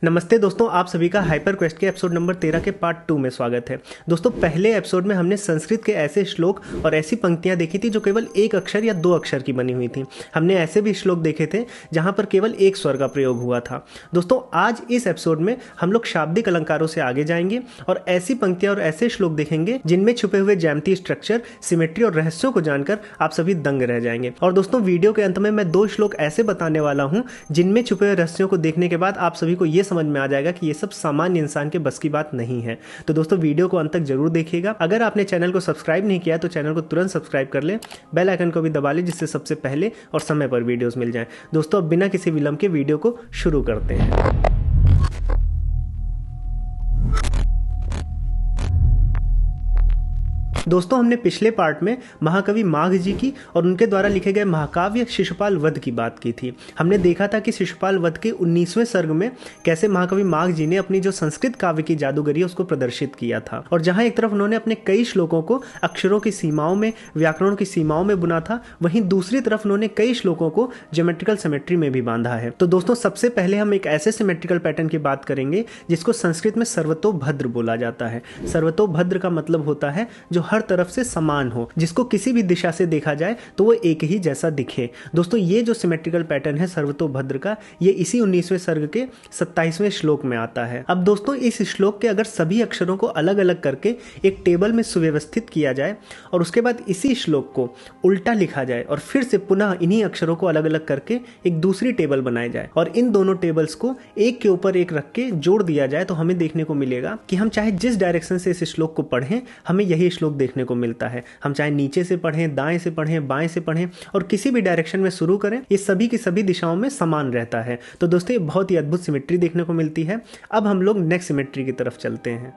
नमस्ते दोस्तों, आप सभी का हाइपर क्वेस्ट के एपिसोड नंबर 13 के पार्ट 2 में स्वागत है। दोस्तों, पहले एपिसोड में हमने संस्कृत के ऐसे श्लोक और ऐसी पंक्तियां देखी थी जो केवल एक अक्षर या दो अक्षर की बनी हुई थी। हमने ऐसे भी श्लोक देखे थे जहां पर केवल एक स्वर का प्रयोग हुआ था। दोस्तों, आज इस एपिसोड में हम लोग शाब्दिक अलंकारों से आगे जाएंगे और ऐसी पंक्तियां और ऐसे श्लोक देखेंगे जिनमें छुपे हुए ज्यामितीय स्ट्रक्चर, सिमेट्री और रहस्यों को जानकर आप सभी दंग रह जाएंगे। और दोस्तों, वीडियो के अंत में मैं दो श्लोक ऐसे बताने वाला हूं जिनमें छुपे हुए रहस्यों को देखने के बाद आप सभी को यह समझ में आ जाएगा कि ये सब सामान्य इंसान के बस की बात नहीं है। तो दोस्तों, वीडियो को अंत तक जरूर देखिएगा। अगर आपने चैनल को सब्सक्राइब नहीं किया तो चैनल को तुरंत सब्सक्राइब कर ले, बेल आइकन को भी दबा ले जिससे सबसे पहले और समय पर वीडियोस मिल जाएं। दोस्तों, अब बिना किसी विलंब के वीडियो को शुरू करते हैं। दोस्तों, हमने पिछले पार्ट में महाकवि माघ जी की और उनके द्वारा लिखे गए महाकाव्य शिशुपाल वध की बात की थी। हमने देखा था कि शिशुपाल वध के 19वें सर्ग में कैसे महाकवि माघ जी ने अपनी जो संस्कृत काव्य की जादूगरी है उसको प्रदर्शित किया था, और जहां एक तरफ उन्होंने अपने कई श्लोकों को अक्षरों की सीमाओं में, व्याकरणों की सीमाओं में बुना था, वहीं दूसरी तरफ उन्होंने कई श्लोकों को ज्योमेट्रिकल सिमेट्री में भी बांधा है। तो दोस्तों, सबसे पहले हम एक ऐसे सिमेट्रिकल पैटर्न की बात करेंगे जिसको संस्कृत में सर्वतोभद्र बोला जाता है। सर्वतोभद्र का मतलब होता है जो हर तरफ से समान हो, जिसको किसी भी दिशा से देखा जाए तो वो एक ही जैसा दिखे। दोस्तों, ये जो सिमेट्रिकल पैटर्न है सर्वतोभद्र का, ये इसी 19वें सर्ग के 27वें श्लोक में आता है। अब दोस्तों, इस श्लोक के अगर सभी अक्षरों को अलग अलग करके एक टेबल में सुव्यवस्थित किया जाए और उसके बाद इसी श्लोक को उल्टा लिखा जाए और फिर से पुनः इन्हीं अक्षरों को अलग अलग करके एक दूसरी टेबल बनाई जाए और इन दोनों टेबल्स को एक के ऊपर एक रख के जोड़ दिया जाए, तो हमें देखने को मिलेगा कि हम चाहे जिस डायरेक्शन से इस श्लोक को पढ़ें, हमें यही श्लोक देखने को मिलता है। हम चाहे नीचे से पढ़ें, दाएं से पढ़ें, बाएं से पढ़ें और किसी भी डायरेक्शन में शुरू करें, ये सभी की सभी दिशाओं में समान रहता है। तो दोस्तों, ये बहुत ही अद्भुत सिमेट्री देखने को मिलती है। अब हम लोग नेक्स्ट सिमेट्री की तरफ चलते हैं।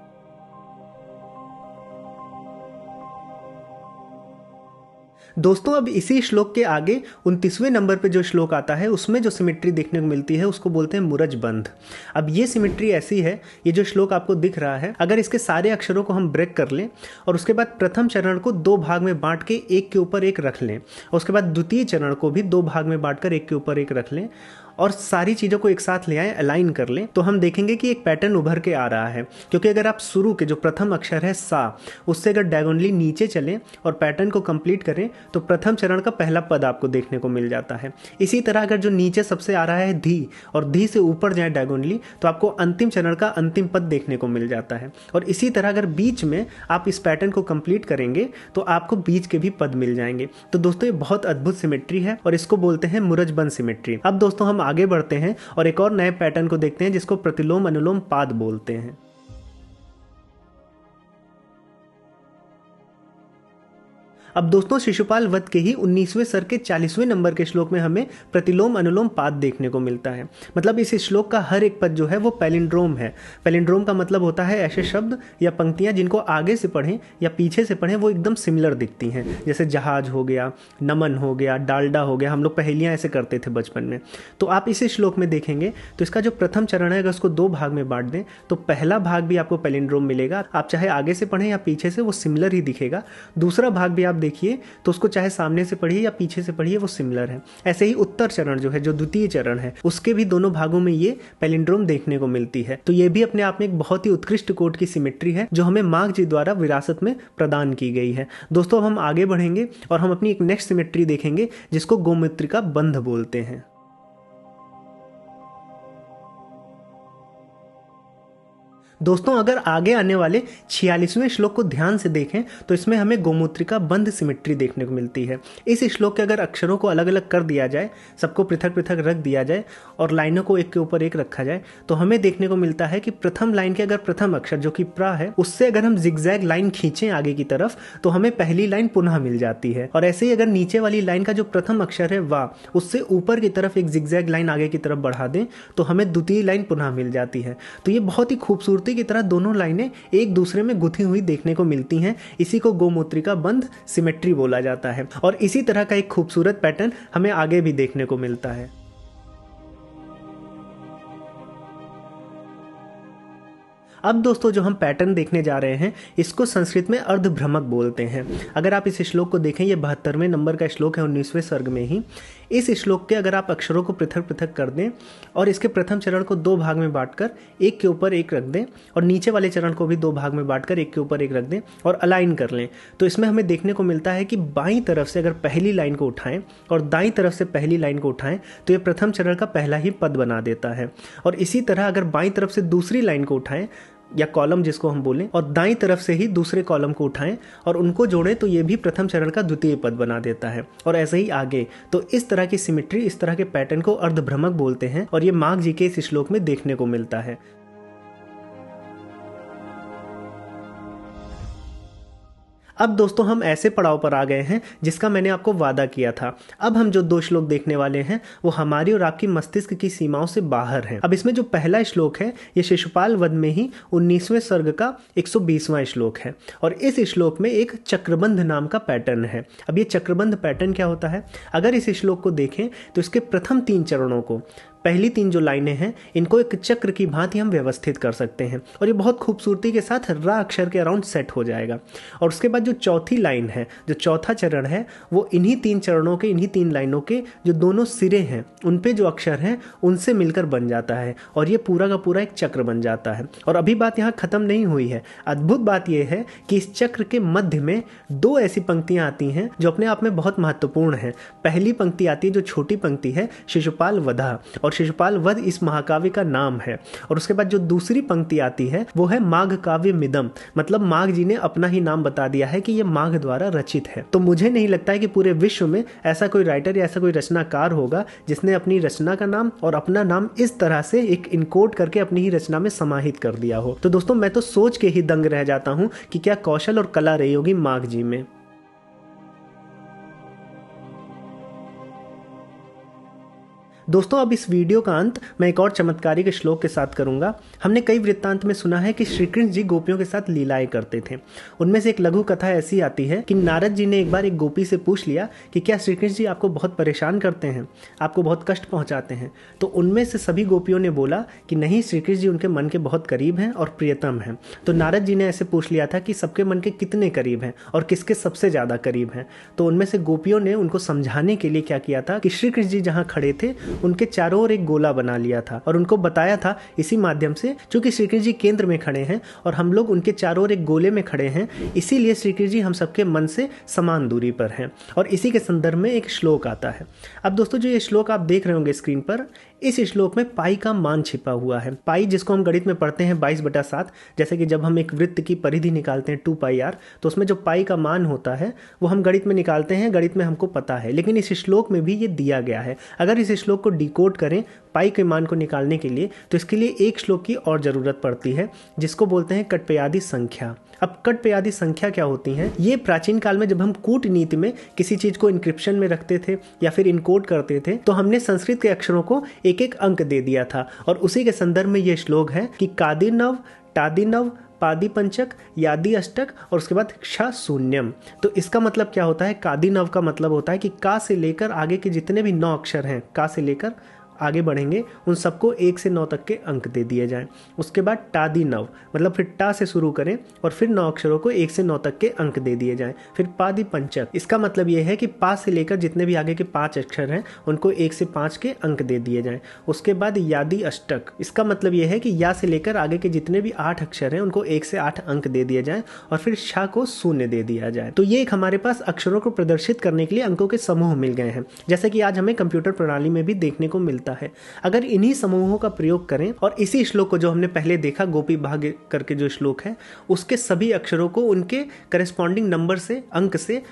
दोस्तों, अब इसी श्लोक के आगे 29वें नंबर पे जो श्लोक आता है उसमें जो सिमेट्री देखने को मिलती है उसको बोलते हैं मुरज बंध। अब ये सिमेट्री ऐसी है, ये जो श्लोक आपको दिख रहा है, अगर इसके सारे अक्षरों को हम ब्रेक कर लें और उसके बाद प्रथम चरण को दो भाग में बांट के एक के ऊपर एक रख लें और उसके बाद द्वितीय चरण को भी दो भाग में बांटकर एक के ऊपर एक रख लें और सारी चीज़ों को एक साथ ले आए, अलाइन कर लें, तो हम देखेंगे कि एक पैटर्न उभर के आ रहा है। क्योंकि अगर आप शुरू के जो प्रथम अक्षर है सा, उससे अगर डायगोनली नीचे चलें और पैटर्न को कंप्लीट करें तो प्रथम चरण का पहला पद आपको देखने को मिल जाता है। इसी तरह अगर जो नीचे सबसे आ रहा है धी और धी से ऊपर जाए डायगोनली तो आपको अंतिम चरण का अंतिम पद देखने को मिल जाता है। और इसी तरह अगर बीच में आप इस पैटर्न को कंप्लीट करेंगे तो आपको बीच के भी पद मिल जाएंगे। तो दोस्तों, ये बहुत अद्भुत सिमेट्री है और इसको बोलते हैं मुरजबंध सिमेट्री। अब दोस्तों, हम आगे बढ़ते हैं और एक और नए पैटर्न को देखते हैं जिसको प्रतिलोम अनुलोम पाद बोलते हैं। अब दोस्तों, शिशुपाल वध के ही 19वें सर्ग के 40वें नंबर के श्लोक में हमें प्रतिलोम अनुलोम पाद देखने को मिलता है। मतलब इस श्लोक का हर एक पद जो है वो पैलिंड्रोम है। पैलिंड्रोम का मतलब होता है ऐसे शब्द या पंक्तियां जिनको आगे से पढ़ें या पीछे से पढ़ें वो एकदम सिमिलर दिखती हैं। जैसे जहाज हो गया, नमन हो गया, डालडा हो गया। हम लोग पहेलियां ऐसे करते थे बचपन में। तो आप इस श्लोक में देखेंगे तो इसका जो प्रथम चरण है, अगर उसको दो भाग में बांट दें तो पहला भाग भी आपको पैलिंड्रोम मिलेगा। आप चाहे आगे से पढ़ें या पीछे से, वो सिमिलर ही दिखेगा। दूसरा भाग भी आप देखिए तो उसको चाहे सामने से पढ़िए या पीछे से पढ़िए, वो सिमिलर है। ऐसे ही उत्तर चरण जो है, जो द्वितीय चरण है, उसके भी दोनों भागों में ये पैलिंड्रोम देखने को मिलती है। तो ये भी अपने आप में एक बहुत ही उत्कृष्ट कोट की सिमेट्री है जो हमें माघ जी द्वारा विरासत में प्रदान की गई है। दोस्तों, अब हम आगे बढ़ेंगे और हम अपनी एक नेक्स्ट सिमेट्री देखेंगे जिसको गोमूत्रिका बंध बोलते हैं। दोस्तों, अगर आगे आने वाले 46वें श्लोक को ध्यान से देखें तो इसमें हमें गोमूत्रिका बंध सिमेट्री देखने को मिलती है। इस श्लोक के अगर अक्षरों को अलग अलग कर दिया जाए, सबको पृथक पृथक रख दिया जाए और लाइनों को एक के ऊपर एक रखा जाए तो हमें देखने को मिलता है कि प्रथम लाइन के अगर प्रथम अक्षर जो कि प्रा है, उससे अगर हम जिगजैग लाइन खींचें आगे की तरफ तो हमें पहली लाइन पुनः मिल जाती है। और ऐसे ही अगर नीचे वाली लाइन का जो प्रथम अक्षर है वा, उससे ऊपर की तरफ एक जिगजैग लाइन आगे की तरफ बढ़ा दें तो हमें द्वितीय लाइन पुनः मिल जाती है। तो ये बहुत ही खूबसूरती की तरह दोनों लाइनें एक दूसरे में गुथी हुई देखने को मिलती हैं। इसी को गोमूत्रिका बंध सिमेट्री बोला जाता है और इसी तरह का एक खूबसूरत पैटर्न हमें आगे भी देखने को मिलता है। अब दोस्तों जो हम पैटर्न देखने जा रहे हैं इसको संस्कृत में अर्धभ्रमक बोलते हैं। अगर आप इस श्लोक को देखें, ये 72वें नंबर का श्लोक है 19वें सर्ग में ही। इस श्लोक के अगर आप अक्षरों को पृथक पृथक कर दें और इसके प्रथम चरण को 2 भाग में बांटकर एक के ऊपर एक रख दें और नीचे वाले चरण को भी 2 भाग में बांटकर एक के ऊपर एक रख दें और अलाइन कर लें, तो इसमें हमें देखने को मिलता है कि बाईं तरफ से अगर पहली लाइन को उठाएं और दाईं तरफ से पहली लाइन को उठाएं तो ये प्रथम चरण का पहला ही पद बना देता है। और इसी तरह अगर बाईं तरफ से दूसरी लाइन को उठाएं या कॉलम जिसको हम बोलें और दाईं तरफ से ही दूसरे कॉलम को उठाएं और उनको जोड़ें तो ये भी प्रथम चरण का द्वितीय पद बना देता है और ऐसे ही आगे। तो इस तरह की सिमेट्री, इस तरह के पैटर्न को अर्धभ्रमक बोलते हैं और ये माघ जी के इस श्लोक में देखने को मिलता है। अब दोस्तों हम ऐसे पड़ाव पर आ गए हैं जिसका मैंने आपको वादा किया था। अब हम जो 2 श्लोक देखने वाले हैं वो हमारी और आपकी मस्तिष्क की सीमाओं से बाहर हैं। अब इसमें जो पहला श्लोक है ये शिशुपाल वध में ही 19वें सर्ग का 120वां श्लोक है और इस श्लोक में एक चक्रबंध नाम का पैटर्न है। अब ये चक्रबंध पैटर्न क्या होता है? अगर इस श्लोक को देखें तो इसके प्रथम 3 चरणों को, पहली 3 जो लाइनें हैं इनको एक चक्र की भांति हम व्यवस्थित कर सकते हैं और ये बहुत खूबसूरती के साथ र अक्षर के अराउंड सेट हो जाएगा। और उसके बाद जो चौथी लाइन है, जो चौथा चरण है, वो इन्हीं 3 चरणों के, इन्हीं 3 लाइनों के जो दोनों सिरे हैं उन पे जो अक्षर हैं उनसे मिलकर बन जाता है और ये पूरा का पूरा एक चक्र बन जाता है। और अभी बात यहाँ खत्म नहीं हुई है। अद्भुत बात यह है कि इस चक्र के मध्य में 2 ऐसी पंक्तियां आती हैं जो अपने आप में बहुत महत्वपूर्ण है। पहली पंक्ति आती है जो छोटी पंक्ति है, शिशुपाल वधा, और शिशुपाल वध इस महाकाव्य का नाम है। और उसके बाद जो दूसरी पंक्ति आती है वो है माघ काव्य मिदम, मतलब माघ जी ने अपना ही नाम बता दिया है कि ये माघ द्वारा रचित है। तो मुझे नहीं लगता है कि पूरे विश्व में ऐसा कोई राइटर या ऐसा कोई रचनाकार होगा जिसने अपनी रचना का नाम और अपना नाम इस तरह से एक इनकोड करके अपनी ही रचना में समाहित कर दिया हो। तो दोस्तों मैं तो सोच के ही दंग रह जाता हूं कि क्या कौशल और कला रही होगी माघ जी में। दोस्तों अब इस वीडियो का अंत मैं एक और चमत्कारी के श्लोक के साथ करूंगा। हमने कई वृत्तांत में सुना है कि श्री कृष्ण जी गोपियों के साथ लीलाएं करते थे। उनमें से एक लघु कथा ऐसी आती है कि नारद जी ने एक बार एक गोपी से पूछ लिया कि क्या श्री कृष्ण जी आपको बहुत परेशान करते हैं, आपको बहुत कष्ट पहुंचाते हैं? तो उनमें से सभी गोपियों ने बोला कि नहीं, श्री कृष्ण जी उनके मन के बहुत करीब हैं और प्रियतम हैं। तो नारद जी ने ऐसे पूछ लिया था कि सबके मन के कितने करीब हैं और किसके सबसे ज्यादा करीब हैं? तो उनमें से गोपियों ने उनको समझाने के लिए क्या किया था कि श्री कृष्ण जी जहाँ खड़े थे उनके चारों ओर एक गोला बना लिया था और उनको बताया था इसी माध्यम से, चूंकि श्री कृष्ण जी केंद्र में खड़े हैं और हम लोग उनके चारों ओर एक गोले में खड़े हैं, इसीलिए श्री कृष्ण जी हम सबके मन से समान दूरी पर हैं। और इसी के संदर्भ में एक श्लोक आता है। अब दोस्तों जो ये श्लोक आप देख रहे होंगे स्क्रीन पर, इस श्लोक में पाई का मान छिपा हुआ है। पाई जिसको हम गणित में पढ़ते हैं 22/7, जैसे कि जब हम एक वृत्त की परिधि निकालते हैं 2πr, तो उसमें जो पाई का मान होता है वो हम गणित में निकालते हैं, गणित में हमको पता है। लेकिन इस श्लोक में भी ये दिया गया है। अगर इस श्लोक को डिकोड करें पाई के मान को निकालने के लिए तो इसके लिए एक श्लोक की और जरूरत पड़ती है जिसको बोलते हैं कटपयादि संख्या। अब कटपयादि संख्या क्या होती हैं? ये प्राचीन काल में जब हम कूटनीति में किसी चीज को इंक्रिप्शन में रखते थे या फिर इनकोड करते थे तो हमने संस्कृत के अक्षरों को एक एक अंक दे दिया था और उसी के संदर्भ में ये श्लोक है कि कादिनव, टादिनव, पादी पंचक, यादी अष्टक और उसके बाद क्ष शून्यम। तो इसका मतलब क्या होता है? कादिनव का मतलब होता है कि का से लेकर आगे के जितने भी 9 अक्षर हैं, का से लेकर आगे बढ़ेंगे उन सबको 1 से 9 तक के अंक दे दिए जाएं। उसके बाद टादी नव, मतलब फिर टा से शुरू करें और फिर 9 अक्षरों को 1 से 9 तक के अंक दे दिए जाएं। फिर पादी पंचक, इसका मतलब यह है कि पा से लेकर जितने भी आगे के 5 अक्षर हैं उनको 1 से 5 के अंक दे दिए जाएं। उसके बाद यादी अष्टक, इसका मतलब यह है कि या से लेकर आगे के जितने भी 8 अक्षर हैं उनको 1 से 8 अंक दे दिए जाएं और फिर शा को 0 दे दिया जाए। तो ये एक हमारे पास अक्षरों को प्रदर्शित करने के लिए अंकों के समूह मिल गए हैं, जैसे कि आज हमें कंप्यूटर प्रणाली में भी देखने को मिलता है। अगर इन्हीं समूहों का प्रयोग करें और इसी श्लोक को जो हमने पहले देखा गोपी भाग्य करके जो श्लोक है उसके सभी अक्षरों को उनके करेस्पॉन्डिंग नंबर से, अंक से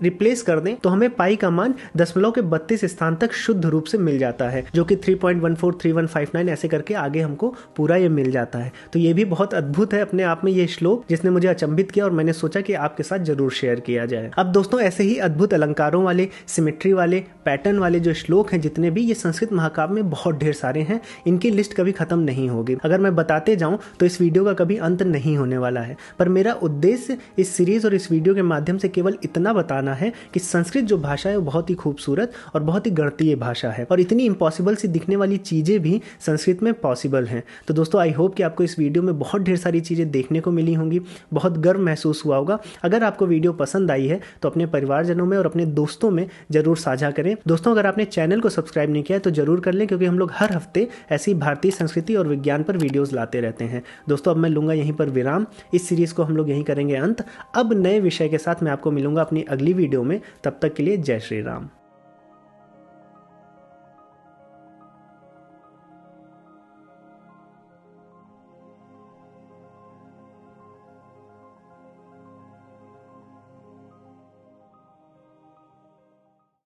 रिप्लेस कर दें तो हमें पाई का मान दशमलव के 32 स्थान तक शुद्ध रूप से मिल जाता है, जो कि 3.143159 ऐसे करके आगे हमको पूरा ये मिल जाता है। तो ये भी बहुत अद्भुत है अपने आप में ये श्लोक, जिसने मुझे अचंभित किया और मैंने सोचा कि आपके साथ जरूर शेयर किया जाए। अब दोस्तों ऐसे ही अद्भुत अलंकारों वाले, सिमेट्री वाले, पैटर्न वाले जो श्लोक हैं जितने भी, ये संस्कृत महाकाव्य में बहुत ढेर सारे हैं। इनकी लिस्ट कभी खत्म नहीं होगी। अगर मैं बताते जाऊं तो इस वीडियो का कभी अंत नहीं होने वाला है, पर मेरा उद्देश्य इस सीरीज और इस वीडियो के माध्यम से केवल इतना बताना माना है कि संस्कृत जो भाषा है वो बहुत ही खूबसूरत और बहुत ही गणितीय भाषा है, और इतनी इम्पॉसिबल सी दिखने वाली चीज़ें भी संस्कृत में पॉसिबल हैं। तो दोस्तों आई होप कि आपको इस वीडियो में बहुत ढेर सारी चीज़ें देखने को मिली होंगी, बहुत गर्व महसूस हुआ होगा। अगर आपको वीडियो पसंद आई है तो अपने परिवारजनों में और अपने दोस्तों में जरूर साझा करें। दोस्तों अगर आपने चैनल को सब्सक्राइब नहीं किया है तो जरूर कर लें, क्योंकि हम लोग हर हफ्ते ऐसी भारतीय संस्कृति और विज्ञान पर वीडियोस लाते रहते हैं। दोस्तों अब मैं लूंगा यहीं पर विराम, इस सीरीज को हम लोग यहीं करेंगे अंत। अब नए विषय के साथ मैं आपको मिलूंगा अपनी अगली वीडियो में, तब तक के लिए जय श्री राम।